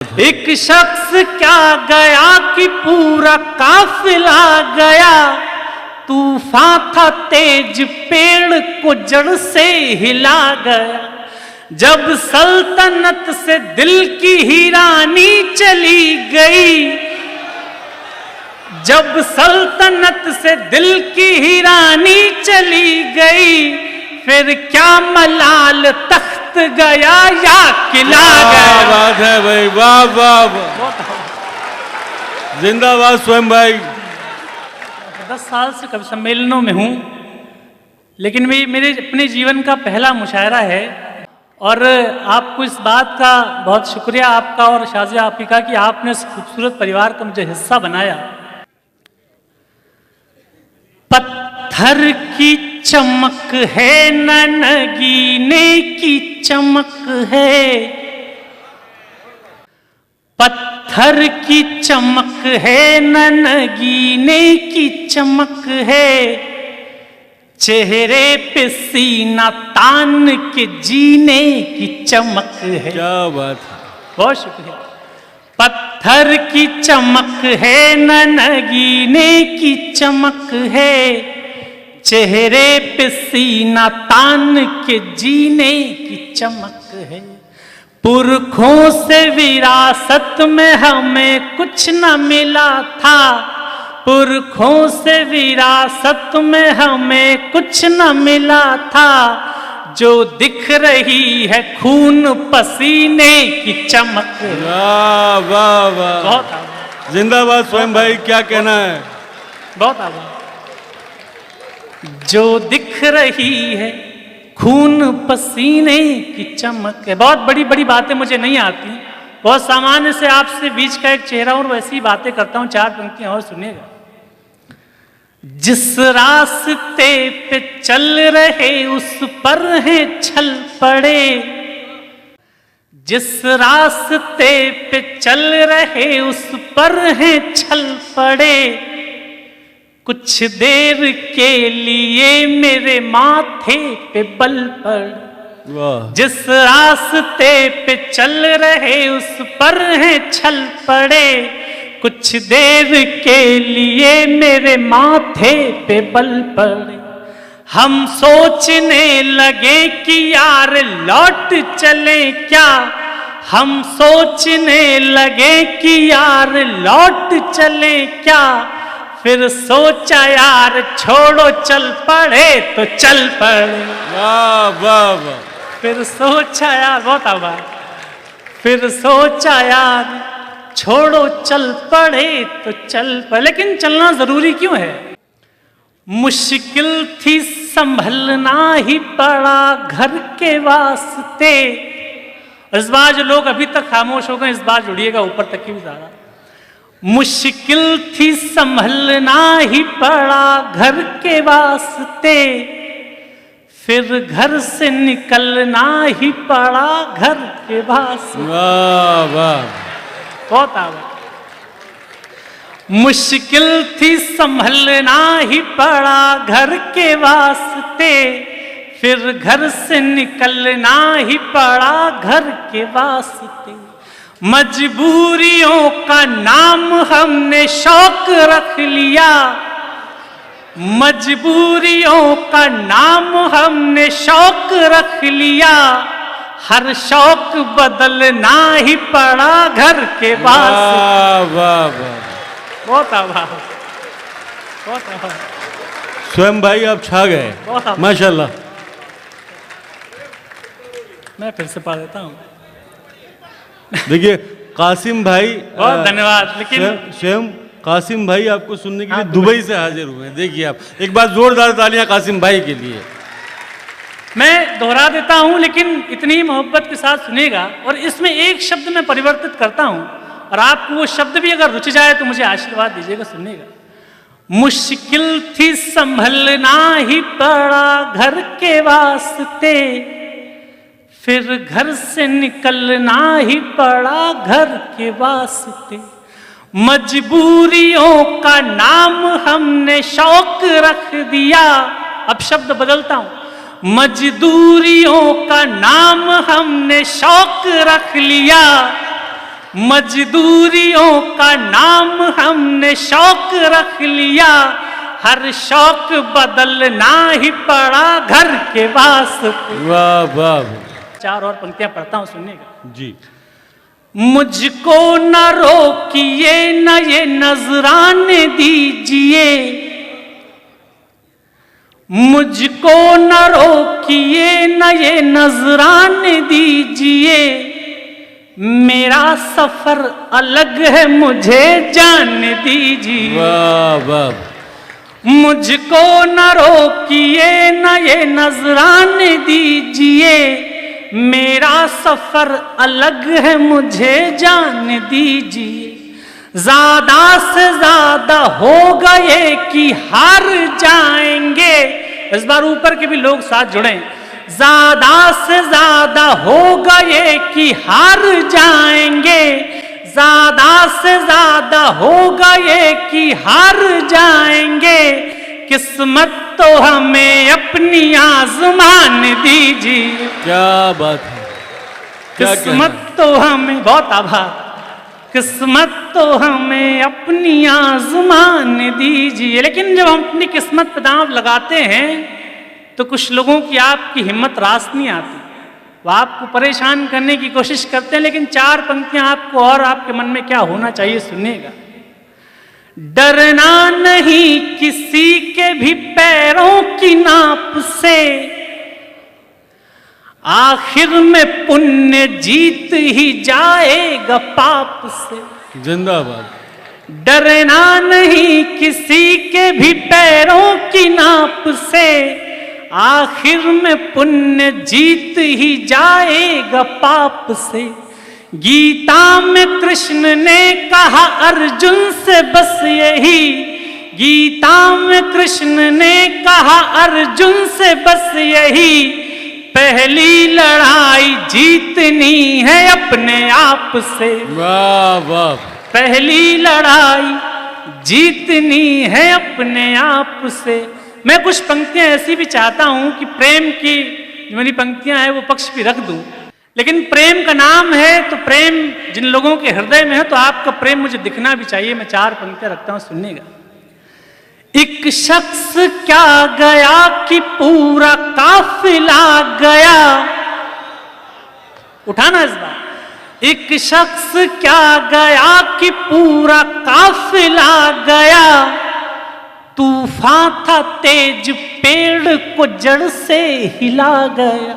एक शख्स क्या गया कि पूरा काफिला गया, तूफान था तेज पेड़ को जड़ से हिला गया। जब सल्तनत से दिल की हीरानी चली गई, जब सल्तनत से दिल की हीरानी चली गई, फिर क्या मलाल तख्त गया या किला गया। बात है भाई, वाह वाह वाह, जिंदाबाद स्वयं भाई। 10 साल से कवि सम्मेलनों में हूं, लेकिन मेरे अपने जीवन का पहला मुशायरा है और आपको इस बात का बहुत शुक्रिया आपका और शाजिया आपी का कि आपने इस खूबसूरत परिवार का मुझे हिस्सा बनाया। पत्थर की चमक है न नगीने की चमक है, पत्थर की चमक है न नगीने की चमक है, चेहरे पे सीना तान के जीने की चमक है। क्या बात है, बहुत शुक्रिया। पत्थर की चमक है न नगीने की चमक है, चेहरे पे सीना तान के जीने की चमक है। पुरखों से विरासत में हमें कुछ न मिला था, पुरखों से विरासत में हमें कुछ न मिला था, जो दिख रही है खून पसीने की चमक। वाह वाह वाह, बहुत जिंदाबाद स्वयं भाई, क्या कहना है। बहुत आभार। जो दिख रही है खून पसीने की चमक है। बहुत बड़ी बड़ी बातें मुझे नहीं आती, बहुत सामान्य से आपसे बीच का एक चेहरा और वैसी बातें करता हूं। 4 पंक्तियां और सुनिएगा। जिस रास्ते पे चल रहे उस पर हैं छल पड़े, जिस रास्ते पे चल रहे उस पर हैं छल पड़े, कुछ देर के लिए मेरे माथे पे बल पड़। वाह, जिस रास्ते पे चल रहे उस पर हैं छल पड़े, कुछ देर के लिए मेरे माथे पे बल पड़े। हम सोचने लगे कि यार लौट चले क्या, हम सोचने लगे कि यार लौट चले क्या, फिर सोचा यार छोड़ो चल पड़े तो चल पड़े। वाह वाह वाह, फिर सोचा यार, बहुत आभार। फिर सोचा यार छोड़ो चल पड़े तो चल पड़े। लेकिन चलना जरूरी क्यों है? मुश्किल थी संभलना ही पड़ा घर के वास्ते। इस बार जो लोग अभी तक खामोश हो गए, इस बार जुड़िएगा ऊपर तक की भी ज्यादा। मुश्किल थी संभलना ही पड़ा घर के वास्ते, फिर घर से निकलना ही पड़ा घर के वास्ते। वाह वाह, बहुत आभार। मुश्किल थी संभलना ही पड़ा घर के वास्ते, फिर घर से निकलना ही पड़ा घर के वास्ते। मजबूरियों का नाम हमने शौक रख लिया, मजबूरियों का नाम हमने शौक रख लिया, हर शौक बदलना ही पड़ा घर के वास्ते। वाह वाह वाह, बहुत आभार, बहुत आभार। स्वयं भाई आप छा गए, बहुत आभार। माशाल्लाह। मैं फिर से पढ़ देता हूँ। देखिए कासिम भाई, बहुत धन्यवाद। लेकिन स्वयं कासिम भाई आपको सुनने के लिए दुबई से हाजिर हुए हैं। देखिए आप, एक बार जोरदार तालियां कासिम भाई के लिए। मैं दोहरा देता हूं, लेकिन इतनी मोहब्बत के साथ सुनेगा। और इसमें एक शब्द मैं परिवर्तित करता हूं, और आपको वो शब्द भी अगर रुचि जाए तो मुझे आशीर्वाद दीजिएगा, सुनिएगा। मुश्किल थी संभलना ही पड़ा घर के वास्ते, फिर घर से निकलना ही पड़ा घर के वास्ते। मजबूरियों का नाम हमने शौक रख दिया। अब शब्द बदलता हूं। मजदूरियों का नाम हमने शौक रख लिया, मजदूरियों का नाम हमने शौक रख लिया, हर शौक बदलना ही पड़ा घर के वास्ते। वाह वाह। 4 और पंक्तियां पढ़ता हूं, सुनिएगा। जी। मुझको न रोकिए न ये नजराने दीजिए, मुझको न रोकिए न ये नजराने दीजिए, मेरा सफर अलग है मुझे जाने दीजिए। वाह वाह। मुझको न रोकिए न ये नजराने दीजिए, मेरा सफर अलग है मुझे जाने दीजिए। ज्यादा से ज्यादा हो गए कि हार जाएंगे, इस बार ऊपर के भी लोग साथ जुड़े। ज्यादा से ज्यादा हो गए कि हार जाएंगे, ज्यादा से ज्यादा हो गए कि हार जाएंगे, किस्मत तो हमें अपनी आजमान दीजिए। क्या बात है, किस्मत तो हमें, बहुत आभार, किस्मत तो हमें अपनी आजमान दीजिए। लेकिन जब हम अपनी किस्मत पे दांव लगाते हैं तो कुछ लोगों की आपकी हिम्मत रास नहीं आती, वो आपको परेशान करने की कोशिश करते हैं। लेकिन 4 पंक्तियां आपको और आपके मन में क्या होना चाहिए, सुनिएगा। डरना नहीं किसी के भी पैरों की नाप से, आखिर में पुण्य जीत ही जाएगा पाप से। जिंदाबाद। डरना नहीं किसी के भी पैरों की नाप से, आखिर में पुण्य जीत ही जाएगा पाप से। गीता में कृष्ण ने कहा अर्जुन से बस यही, गीता में कृष्ण ने कहा अर्जुन से बस यही, पहली लड़ाई जीतनी है अपने आप से। वाह वाह। पहली लड़ाई जीतनी है अपने आप से। मैं कुछ पंक्तियां ऐसी भी चाहता हूं कि प्रेम की जो मेरी पंक्तियां हैं वो पक्ष भी रख दूं, लेकिन प्रेम का नाम है तो प्रेम जिन लोगों के हृदय में है तो आपका प्रेम मुझे दिखना भी चाहिए। मैं 4 पंक्तियां रखता हूं, सुनिएगा। एक शख्स क्या गया कि पूरा काफिला गया, उठाना इस बार। एक शख्स क्या गया कि पूरा काफिला गया, तूफान था तेज पेड़ को जड़ से हिला गया।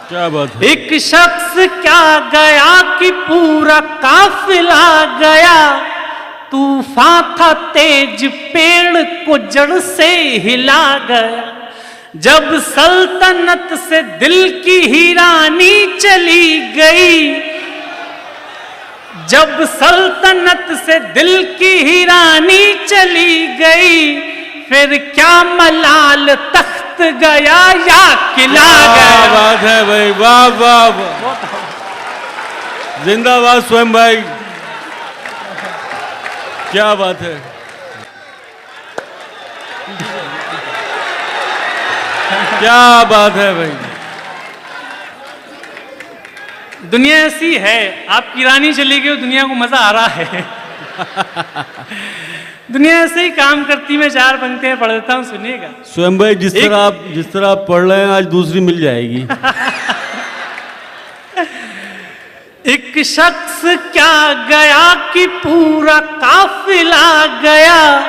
क्या बात है। एक शख्स क्या गया कि पूरा काफिला गया, तूफान था तेज पेड़ को जड़ से हिला गया। जब सल्तनत से दिल की ही रानी चली गई, जब सल्तनत से दिल की ही रानी चली गई, फिर क्या मलाल तख्त गया या किला गया। क्या बात है भाई, वाह वाह वाह। जिंदाबाद स्वयं भाई, क्या बात है। क्या बात है भाई। दुनिया ऐसी है, आपकी रानी चली गई, दुनिया को मजा आ रहा है। दुनिया ऐसे ही काम करती। मैं 4 पंक्तियां पढ़ देता हूं, सुनिएगा। स्वयं भाई जिस तरह आप पढ़ रहे हैं आज दूसरी मिल जाएगी। एक शख्स क्या गया कि पूरा काफिला गया,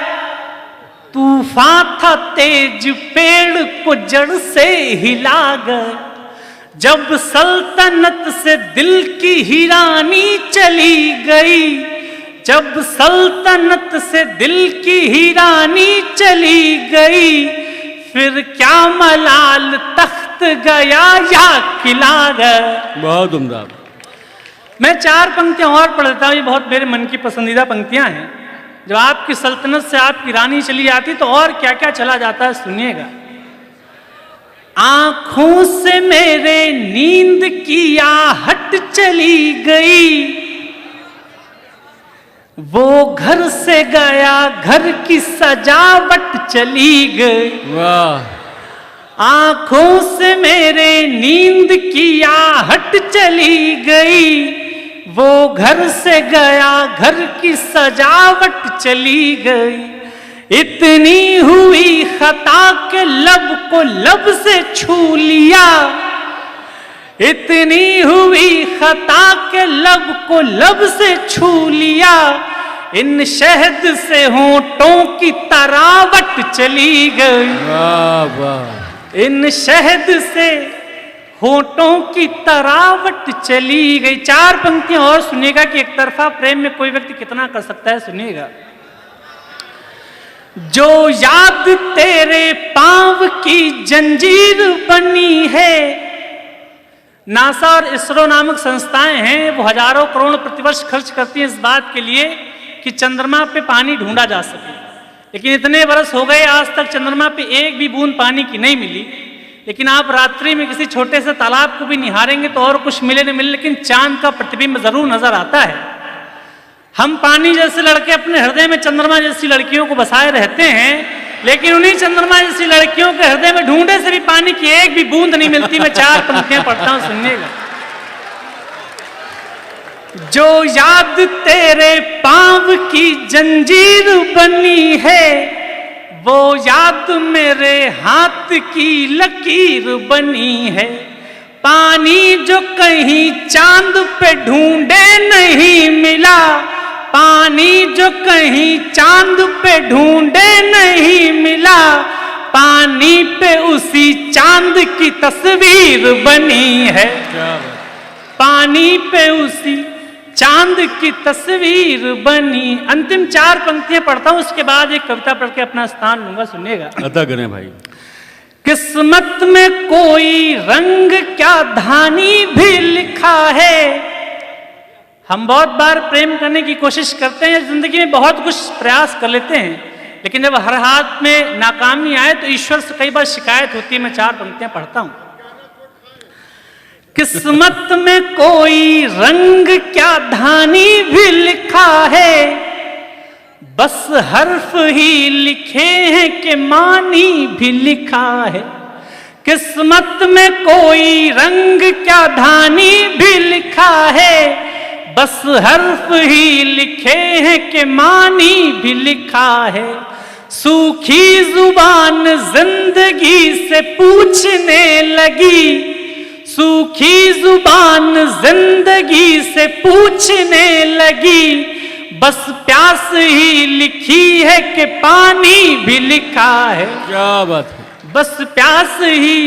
तूफान था तेज पेड़ को जड़ से हिला गया। जब सल्तनत से दिल की ही रानी चली गई, जब सल्तनत से दिल की ही रानी चली गई, फिर क्या मलाल तख्त गया या किला गया। बहुत उम्दा। मैं 4 पंक्तियां और पढ़ता हूं, ये बहुत मेरे मन की पसंदीदा पंक्तियां हैं। जब आपकी सल्तनत से आपकी रानी चली आती तो और क्या क्या चला जाता है, सुनिएगा। आंखों से मेरे नींद की आहट चली गई, वो घर से गया घर की सजावट चली गई। वाह। आंखों से मेरे नींद की आहट चली गई, वो घर से गया, घर की सजावट चली गई, इतनी हुई खता के लब को लब से छू लिया, इतनी हुई खता के लब को लब से छू लिया, इन शहद से होंठों की तरावट चली गई, वाह वाह, इन शहद से होठों की तरावट चली गई। 4 पंक्तियां और सुनिएगा कि एक तरफा प्रेम में कोई व्यक्ति कितना कर सकता है। सुनिएगा। जो याद तेरे पांव की जंजीर बनी है, नासा और इसरो नामक संस्थाएं हैं, वो हजारों करोड़ प्रतिवर्ष खर्च करती हैं इस बात के लिए कि चंद्रमा पे पानी ढूंढा जा सके, लेकिन इतने वर्ष हो गए आज तक चंद्रमा पे एक भी बूंद पानी की नहीं मिली। लेकिन आप रात्रि में किसी छोटे से तालाब को भी निहारेंगे तो और कुछ मिले नहीं मिले, लेकिन चांद का प्रतिबिंब जरूर नजर आता है। हम पानी जैसे लड़के अपने हृदय में चंद्रमा जैसी लड़कियों को बसाए रहते हैं, लेकिन उन्हीं चंद्रमा जैसी लड़कियों के हृदय में ढूंढे से भी पानी की एक भी बूंद नहीं मिलती। मैं 4 पंक्तियां पढ़ता हूं, सुनिएगा। जो याद तेरे पांव की जंजीर बनी है, वो याद मेरे हाथ की लकीर बनी है। पानी जो कहीं चांद पे ढूंढे नहीं मिला, पानी जो कहीं चांद पे ढूंढे नहीं मिला, पानी पे उसी चांद की तस्वीर बनी है। पानी पे उसी चांद की तस्वीर बनी। अंतिम 4 पंक्तियां पढ़ता हूं, उसके बाद एक कविता पढ़ के अपना स्थान लूंगा। सुनिएगा। अदा करें भाई। किस्मत में कोई रंग क्या धानी भी लिखा है। हम बहुत बार प्रेम करने की कोशिश करते हैं, जिंदगी में बहुत कुछ प्रयास कर लेते हैं, लेकिन जब हर हाथ में नाकामी आए तो ईश्वर से कई बार शिकायत होती है। मैं 4 पंक्तियां पढ़ता हूं। किस्मत में कोई रंग क्या धानी भी लिखा है, बस हर्फ ही लिखे हैं कि मानी भी लिखा है। किस्मत में कोई रंग क्या धानी भी लिखा है, बस हर्फ ही लिखे हैं कि मानी भी लिखा है। सूखी जुबान जिंदगी से पूछने लगी, सूखी जुबान जिंदगी से पूछने लगी, बस प्यास ही लिखी है कि पानी भी लिखा है। क्या बात है। बस प्यास ही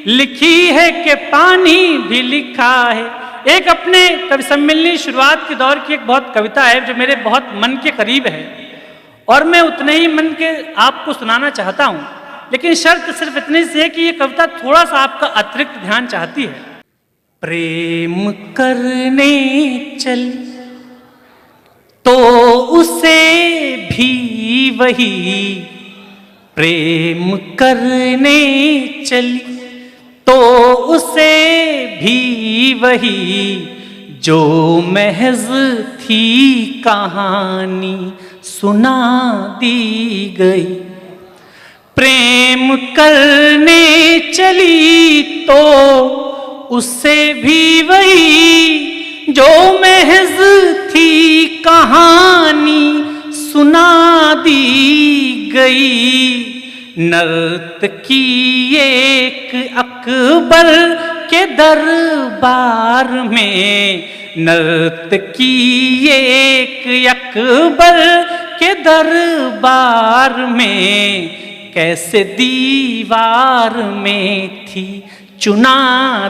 लिखी है कि पानी भी लिखा है। एक अपने कवि सम्मेलनी शुरुआत के दौर की एक बहुत कविता है जो मेरे बहुत मन के करीब है, और मैं उतने ही मन के आपको सुनाना चाहता हूं, लेकिन शर्त सिर्फ इतनी सी है कि ये कविता थोड़ा सा आपका अतिरिक्त ध्यान चाहती है। प्रेम करने चल तो उसे भी वही, प्रेम करने चली तो उसे भी वही, जो महज थी कहानी सुना दी गई। प्रेम करने चली तो उससे भी वही, जो महज थी कहानी सुना दी गई। नर्तकी एक अकबर के दरबार में, नर्तकी एक अकबर के दरबार में, कैसे दीवार में थी चुना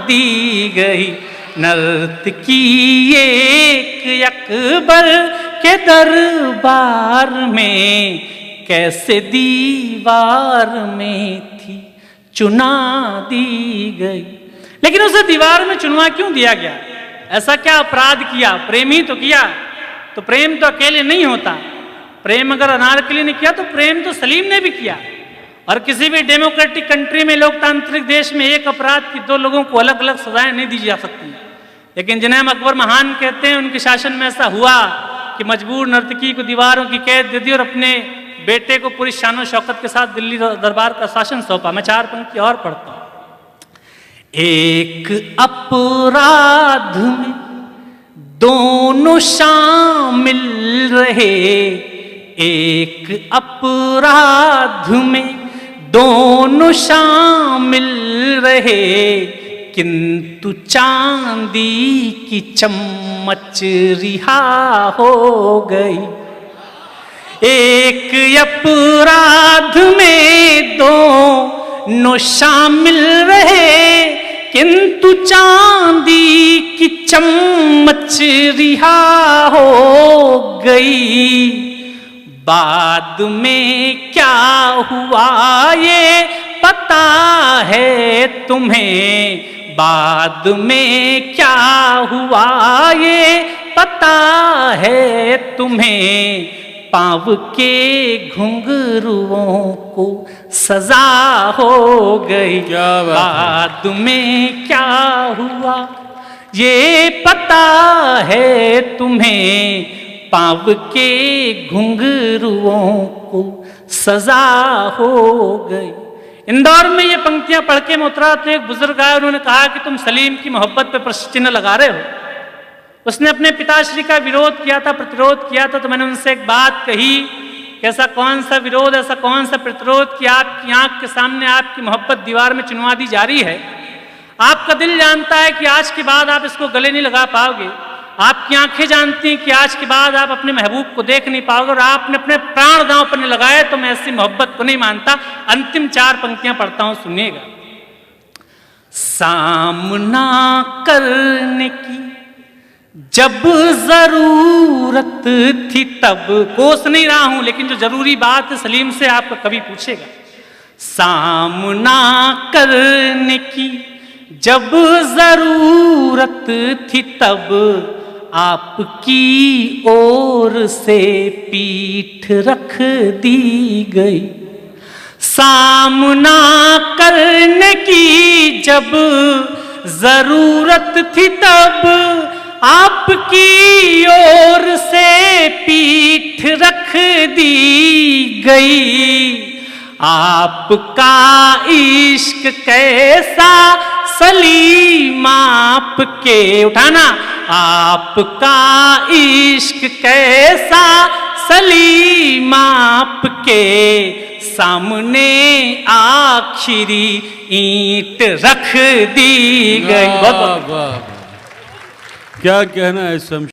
दी गई। नर्तकी एक अकबर के दरबार में, कैसे दीवार में थी चुना दी गई। लेकिन उसे दीवार में चुनवा क्यों दिया गया? ऐसा क्या अपराध किया? प्रेम ही तो किया। तो प्रेम तो अकेले नहीं होता। प्रेम अगर अनारकली ने किया तो प्रेम तो सलीम ने भी किया। और किसी भी डेमोक्रेटिक कंट्री में, लोकतांत्रिक देश में, एक अपराध की 2 लोगों को अलग अलग सजाएं नहीं दी जा सकती। लेकिन जिन्हें हम अकबर महान कहते हैं, उनके शासन में ऐसा हुआ कि मजबूर नर्तकी को दीवारों की कैद दे दी और अपने बेटे को पूरी शानो शौकत के साथ दिल्ली दरबार का शासन सौंपा। मैं 4 पंक्ति और पढ़ता हूं। एक अपराध में दोनों शामिल रहे एक अपराध में, दोनों शामिल रहे, किंतु चांदी की चम्मच रिहा हो गई। एक अपराध में दोनों शामिल रहे, किंतु चांदी की चम्मच रिहा हो गई। बाद में क्या हुआ ये पता है तुम्हें, बाद में क्या हुआ ये पता है तुम्हें, पाँव के घुंघरुओं को सजा हो गई। क्या बात है। बाद में क्या हुआ ये पता है तुम्हें, पाँव के घुंघरुओं को सजा हो गई। इंदौर में ये पंक्तियां पढ़ के मैं उतरा तो एक बुजुर्ग आए, उन्होंने कहा कि तुम सलीम की मोहब्बत पे प्रश्न चिन्ह लगा रहे हो। उसने अपने पिताश्री का विरोध किया था, प्रतिरोध किया था। तो मैंने उनसे एक बात कही कि ऐसा कौन सा विरोध, ऐसा कौन सा प्रतिरोध कि आपकी आंख के सामने आपकी मोहब्बत दीवार में चुनवा दी जा रही है। आपका दिल जानता है कि आज के बाद आप इसको गले नहीं लगा पाओगे, आपकी आंखें जानती हैं कि आज के बाद आप अपने महबूब को देख नहीं पाओगे, और आपने अपने प्राण दांव पर नहीं लगाए, तो मैं ऐसी मोहब्बत को नहीं मानता। अंतिम 4 पंक्तियां पढ़ता हूं, सुनिएगा। सामना करने की जब जरूरत थी तब, कोस नहीं रहा हूं लेकिन जो जरूरी बात सलीम से आपका कभी पूछेगा। सामना करने की जब जरूरत थी तब, आपकी ओर से पीठ रख दी गई। सामना करने की जब जरूरत थी तब, आपकी ओर से पीठ रख दी गई। आपका इश्क कैसा सलीम आपके, उठाना, आपका इश्क कैसा सलीम आपके, सामने आखिरी ईंट रख दी गई। बहुत क्या कहना है शमशेर।